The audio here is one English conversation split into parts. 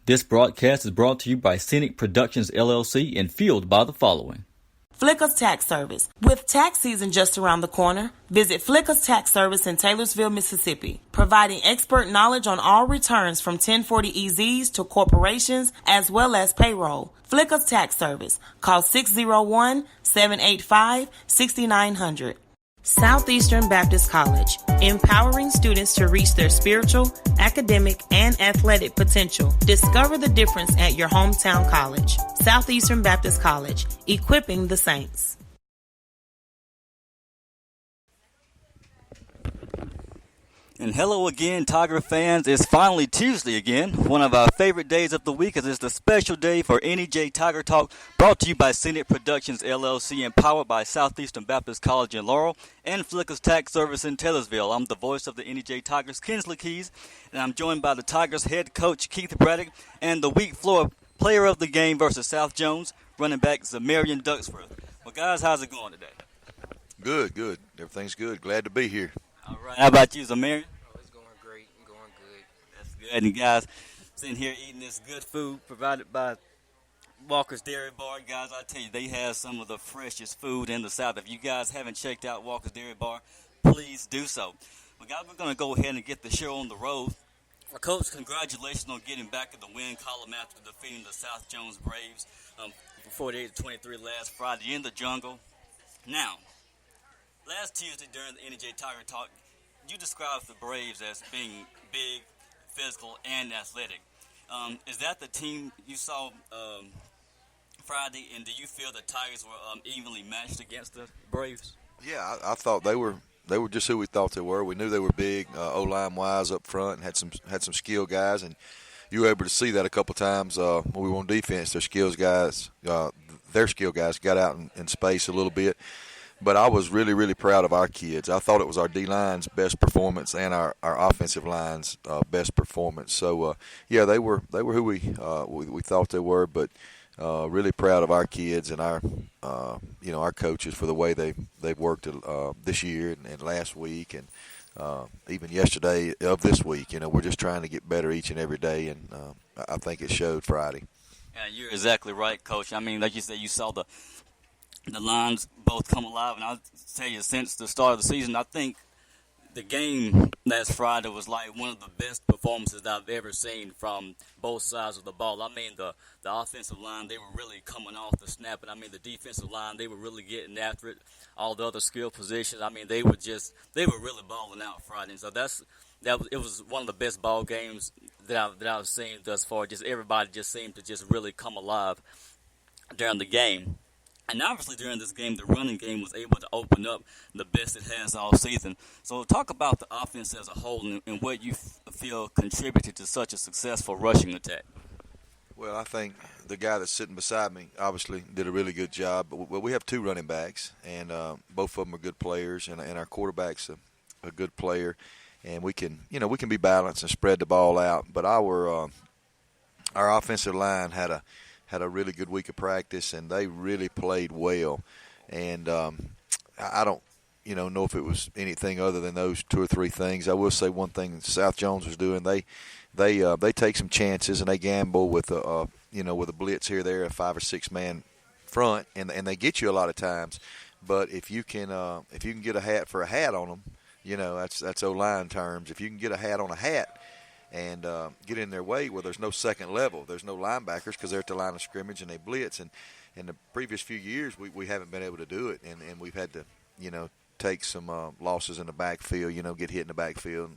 This broadcast is brought to you by Scenic Productions LLC and fueled by the following. Flicka's Tax Service. With tax season just around the corner, visit Flicka's Tax Service in Taylorsville, Mississippi, providing expert knowledge on all returns from 1040EZs to corporations as well as payroll. Flicka's Tax Service. Call 601-785-6900. Southeastern Baptist College, empowering students to reach their spiritual, academic, and athletic potential. Discover the difference at your hometown college. Southeastern Baptist College, equipping the saints. And hello again, Tiger fans. It's finally Tuesday again, one of our favorite days of the week, as it's the special day for NEJ Tiger Talk, brought to you by Scenic Productions LLC and powered by Southeastern Baptist College in Laurel and Flicka's Tax Service in Taylorsville. I'm the voice of the NEJ Tigers, Kensley, and I'm joined by the Tigers head coach, Keith Braddock, and the week floor player of the game versus South Jones, running back Zamarrion Ducksworth. Well, guys, how's it going today? Good. Everything's good. Glad to be here. All right. How about you, Zamarrion? Oh, it's going great. Going good. That's good. And guys, sitting here eating this good food provided by Walker's Dairy Bar. Guys, I tell you, they have some of the freshest food in the South. If you guys haven't checked out Walker's Dairy Bar, please do so. Well, guys, we're going to go ahead and get the show on the road. Coach, congratulations on getting back in the win column after defeating the South Jones Braves 48-23 last Friday in the jungle. Now, last Tuesday during the NEJ Tiger Talk, you described the Braves as being big, physical, and athletic. Is that the team you saw Friday, and do you feel the Tigers were evenly matched against the Braves? Yeah, I thought they were just who we thought they were. We knew they were big, O-line wise up front, and had some skilled guys, and you were able to see that a couple times when we were on defense. Their skilled guys got out in space a little bit. But I was really, really proud of our kids. I thought it was our D-line's best performance and our offensive line's best performance. So, yeah, they were who we thought they were. But really proud of our kids and our coaches for the way they've worked this year and last week and even yesterday of this week. We're just trying to get better each and every day, and I think it showed Friday. Yeah, you're exactly right, Coach. I mean, like you said, you saw the lines both come alive, and I'll tell you, since the start of the season, I think the game last Friday was like one of the best performances that I've ever seen from both sides of the ball. I mean, the offensive line, they were really coming off the snap, and I mean, the defensive line, they were really getting after it. All the other skill positions, I mean, they were really balling out Friday. And so it was one of the best ball games that I've seen thus far. Just everybody just seemed to just really come alive during the game. And obviously during this game, the running game was able to open up the best it has all season. So talk about the offense as a whole and what you feel contributed to such a successful rushing attack. Well, I think the guy that's sitting beside me obviously did a really good job. But we have two running backs, and both of them are good players, and our quarterback's a good player. And we can be balanced and spread the ball out. But our offensive line had a really good week of practice, and they really played well. And I don't, know if it was anything other than those two or three things. I will say one thing South Jones was doing. They take some chances and they gamble with a blitz here or there, a 5 or 6 man front, and they get you a lot of times. But if you can get a hat for a hat on them, that's O-line terms. If you can get a hat on a hat and get in their way, there's no second level. There's no linebackers because they're at the line of scrimmage and they blitz. And in the previous few years, we haven't been able to do it, and we've had to, take some losses in the backfield, get hit in the backfield.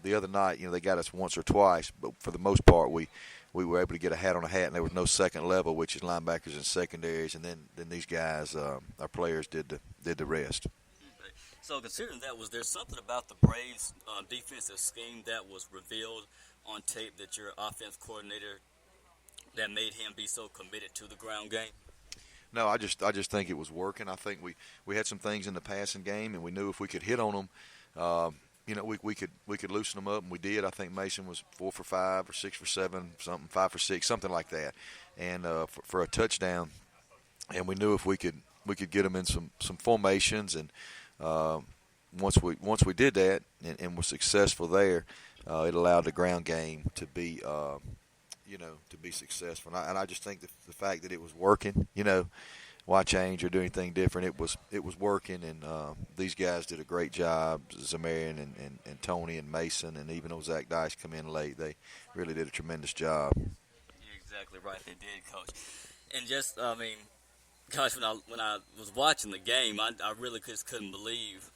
The other night, they got us once or twice, but for the most part, we were able to get a hat on a hat, and there was no second level, which is linebackers and secondaries, and then these guys, our players, did the rest. So considering that, was there something about the Braves' defensive scheme that was revealed on tape that your offense coordinator that made him be so committed to the ground game? No, I just think it was working. I think we had some things in the passing game, and we knew if we could hit on them, we could loosen them up, and we did. I think Mason was 4 for 5 or 6 for 7, something 5 for 6, something like that, and for a touchdown. And we knew if we could get them in some formations, and once we did that and were successful there, it allowed the ground game to be to be successful. And I just think the fact that it was working, why change or do anything different? It was working, and these guys did a great job. Zamarrion and Tony and Mason, and even though Zach Dice come in late, they really did a tremendous job. You're exactly right. They did, Coach. And just, Coach, when I was watching the game, I really just couldn't believe,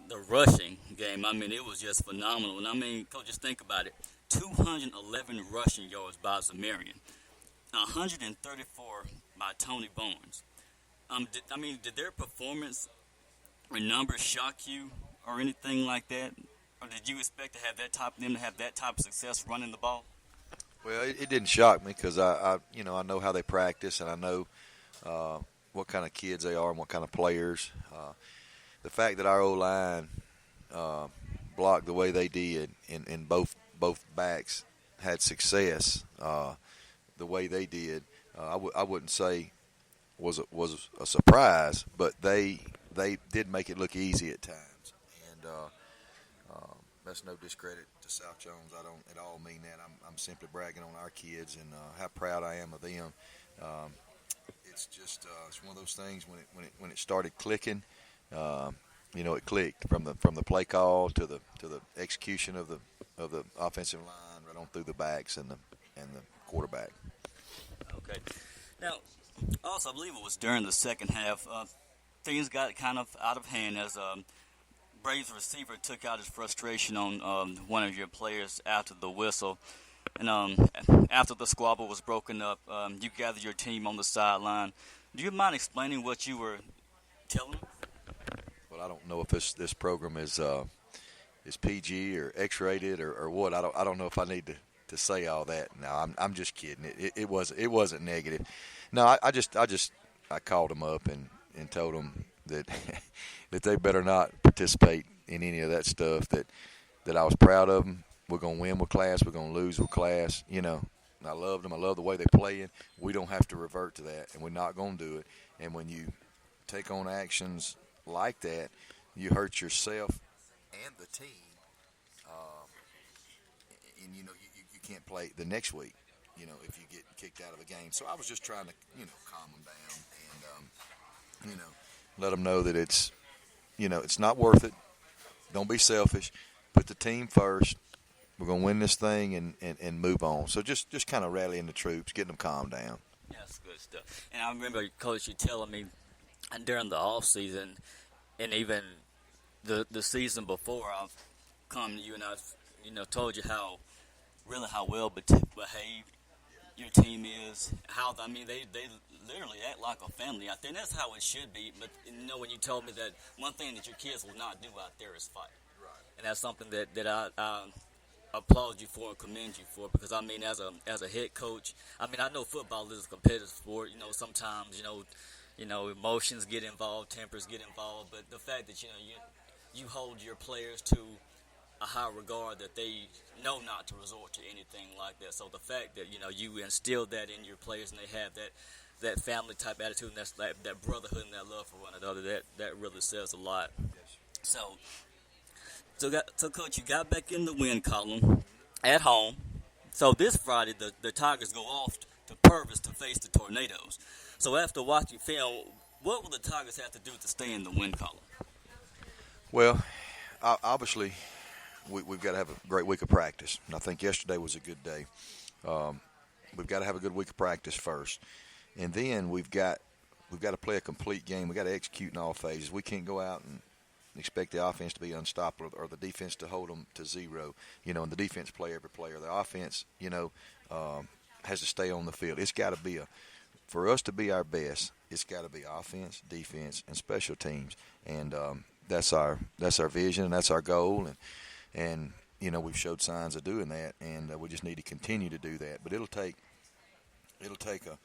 the rushing game. I mean, it was just phenomenal. And I mean, Coach, just think about it: 211 rushing yards by Zamarrion, 134 by Tony Barnes. Did their performance or numbers shock you or anything like that? Or did you expect to have them to have that type of success running the ball? Well, it didn't shock me because I know how they practice, and I know what kind of kids they are and what kind of players. The fact that our O-line blocked the way they did and both backs had success the way they did, I wouldn't say was a surprise, but they did make it look easy at times. And that's no discredit to South Jones. I don't at all mean that. I'm simply bragging on our kids and how proud I am of them. It's just it's one of those things when it started clicking. It clicked from the play call to the execution of the offensive line right on through the backs and the quarterback. Okay. Now, also, I believe it was during the second half, things got kind of out of hand as Braves receiver took out his frustration on one of your players after the whistle. And after the squabble was broken up, you gathered your team on the sideline. Do you mind explaining what you were telling them? Well, I don't know if this program is PG or X-rated or what. I don't know if I need to say all that. No, I'm just kidding. It wasn't negative. No, I called them up and told them that that they better not participate in any of that stuff. That I was proud of them. We're gonna win with class. We're gonna lose with class. And I love them. I love the way they're playing. We don't have to revert to that, and we're not gonna do it. And when you take on actions like that, you hurt yourself and the team. And you can't play the next week. If you get kicked out of the game. So I was just trying to calm them down and let them know that it's it's not worth it. Don't be selfish. Put the team first. We're gonna win this thing and move on. So just kind of rallying the troops, getting them calmed down. Yeah, that's good stuff. And I remember, Coach, you telling me during the off season and even the season before, I've come to you and I've told you how well behaved your team is. They literally act like a family out there, and that's how it should be. But when you told me that one thing that your kids will not do out there is fight, right? And that's something that I applaud you for and commend you for, because as a head coach, I know football is a competitive sport. Sometimes emotions get involved, tempers get involved, but the fact that you hold your players to a high regard, that they know not to resort to anything like that. So the fact that you instilled that in your players and they have that family type attitude and that brotherhood and that love for one another, that really says a lot. So Coach, you got back in the win column at home. So this Friday, the Tigers go off to Purvis to face the Tornadoes. So after watching film, what will the Tigers have to do to stay in the win column? Well, obviously, we've got to have a great week of practice. And I think yesterday was a good day. We've got to have a good week of practice first. And then we've got to play a complete game. We've got to execute in all phases. We can't go out and expect the offense to be unstoppable or the defense to hold them to zero. And the defense play every player. The offense, has to stay on the field. It's got to be for us to be our best, it's got to be offense, defense, and special teams. And that's our vision and that's our goal. And we've showed signs of doing that, and we just need to continue to do that. But it'll take a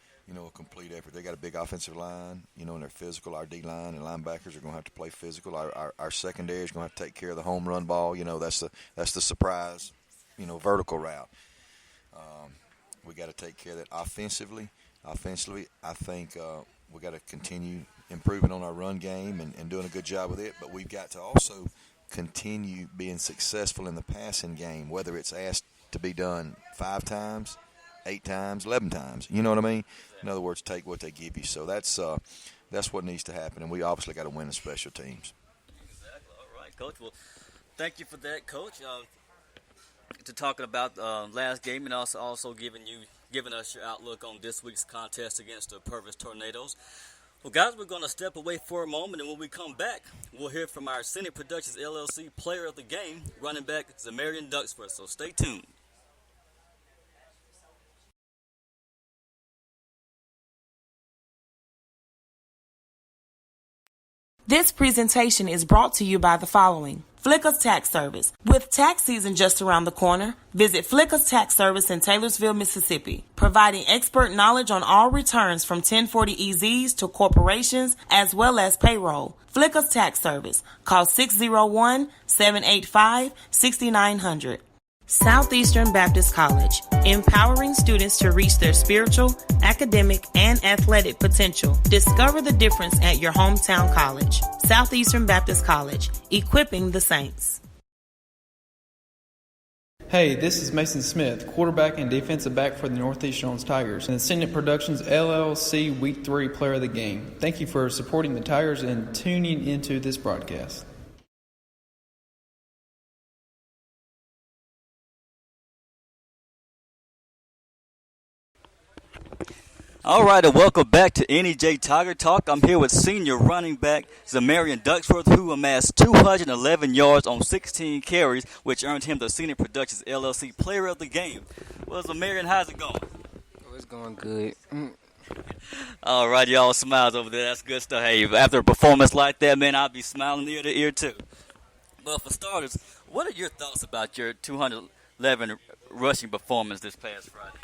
complete effort. They got a big offensive line, and they're physical. Our D-line and linebackers are going to have to play physical. Our secondary is going to have to take care of the home run ball. That's the surprise, vertical route. We got to take care of that offensively. Offensively, I think we got to continue improving on our run game and doing a good job with it. But we've got to also continue being successful in the passing game, whether it's asked to be done 5 times, 8 times, 11 times. You know what I mean? In other words, take what they give you. So that's what needs to happen, and we obviously got to win the special teams. Exactly. All right, Coach. Well, thank you for that, Coach. To talking about last game and also giving us your outlook on this week's contest against the Purvis Tornadoes. Well, guys, we're going to step away for a moment, and when we come back, we'll hear from our Scenic Productions LLC Player of the Game, running back Zamarrion Ducksworth. So stay tuned. This presentation is brought to you by the following. Flicka's Tax Service. With tax season just around the corner, visit Flicka's Tax Service in Taylorsville, Mississippi, providing expert knowledge on all returns from 1040 EZs to corporations as well as payroll. Flicka's Tax Service. Call 601-785-6900. Southeastern Baptist College, empowering students to reach their spiritual, academic, and athletic potential. Discover the difference at your hometown college. Southeastern Baptist College, equipping the saints. Hey, this is Mason Smith, quarterback and defensive back for the Northeast Jones Tigers and the Scenic Productions LLC Week 3 Player of the Game. Thank you for supporting the Tigers and tuning into this broadcast. All right, and welcome back to NEJ Tiger Talk. I'm here with senior running back Zamarrion Ducksworth, who amassed 211 yards on 16 carries, which earned him the Scenic Productions LLC Player of the Game. Well, Zamarrion, how's it going? Oh, it's going good. All right, y'all smiles over there. That's good stuff. Hey, after a performance like that, man, I'll be smiling ear to ear, too. But for starters, what are your thoughts about your 211 rushing performance this past Friday?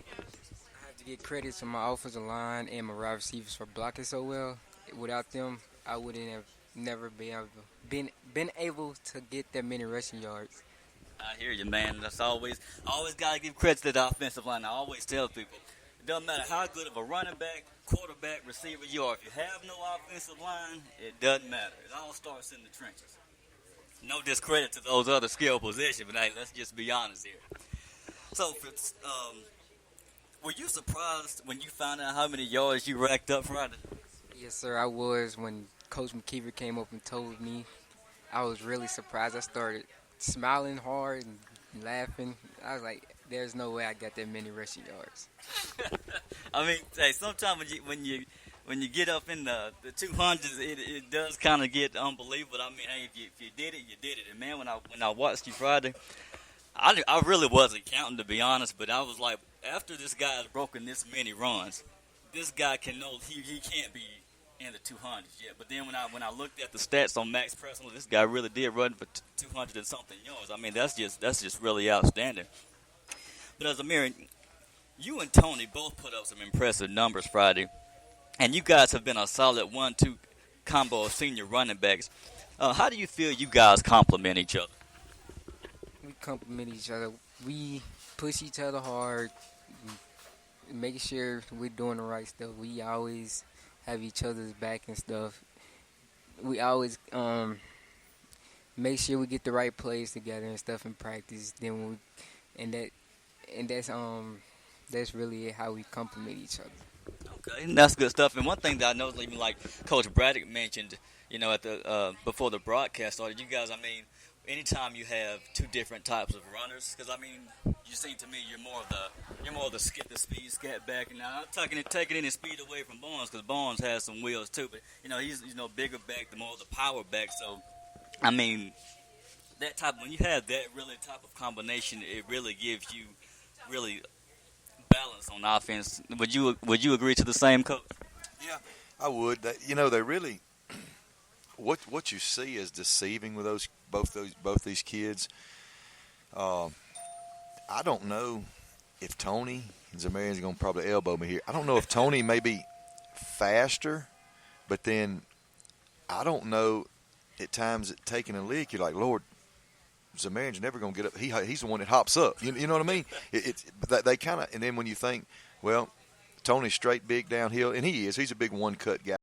Get credit to my offensive line and my wide receivers for blocking so well. Without them, I wouldn't have never been able to get that many rushing yards. I hear you, man. That's always got to give credit to the offensive line. I always tell people, it doesn't matter how good of a running back, quarterback, receiver you are. If you have no offensive line, it doesn't matter. It all starts in the trenches. No discredit to those other skill positions, but hey, let's just be honest here. So, were you surprised when you found out how many yards you racked up Friday? Yes, sir, I was. When Coach McKeever came up and told me, I was really surprised. I started smiling hard and laughing. I was like, there's no way I got that many rushing yards. I mean, hey, sometimes when you get up in the 200s, it does kind of get unbelievable. I mean, hey, if you did it, you did it. And, man, when I watched you Friday, I really wasn't counting, to be honest, but I was like, after this guy has broken this many runs, this guy he can't be in the 200s yet. But then when I looked at the stats on Max Personal, this guy really did run for 200 and something yards. I mean, that's just really outstanding. But as Zamarrion, you and Tony both put up some impressive numbers Friday, and you guys have been a solid 1-2 combo of senior running backs. How do you feel you guys complement each other? We compliment each other. We push each other hard, making sure we're doing the right stuff. We always have each other's back and stuff. We always make sure we get the right plays together and stuff in practice. That's really how we compliment each other. Okay, and that's good stuff. And one thing that I know, even like Coach Braddock mentioned, at the before the broadcast started, you guys, I mean, anytime you have two different types of runners, because I mean, you seem to me you're more of the skip the speed, scat back. And now I'm taking any speed away from Barnes, because Barnes has some wheels too. But he's bigger back, the more of the power back. So I mean, when you have that really type of combination, it really gives you really balance on offense. Would you agree to the same, Coach? Yeah, I would. They really. What you see is deceiving with both these kids. I don't know if Tony and Zamarrion's going to probably elbow me here. I don't know if Tony may be faster, but then I don't know at times taking a lick, you're like, Lord, Zamarrion's never going to get up. He's the one that hops up. You know what I mean? They kind of, and then when you think, well, Tony's straight big downhill, and he is. He's a big one-cut guy.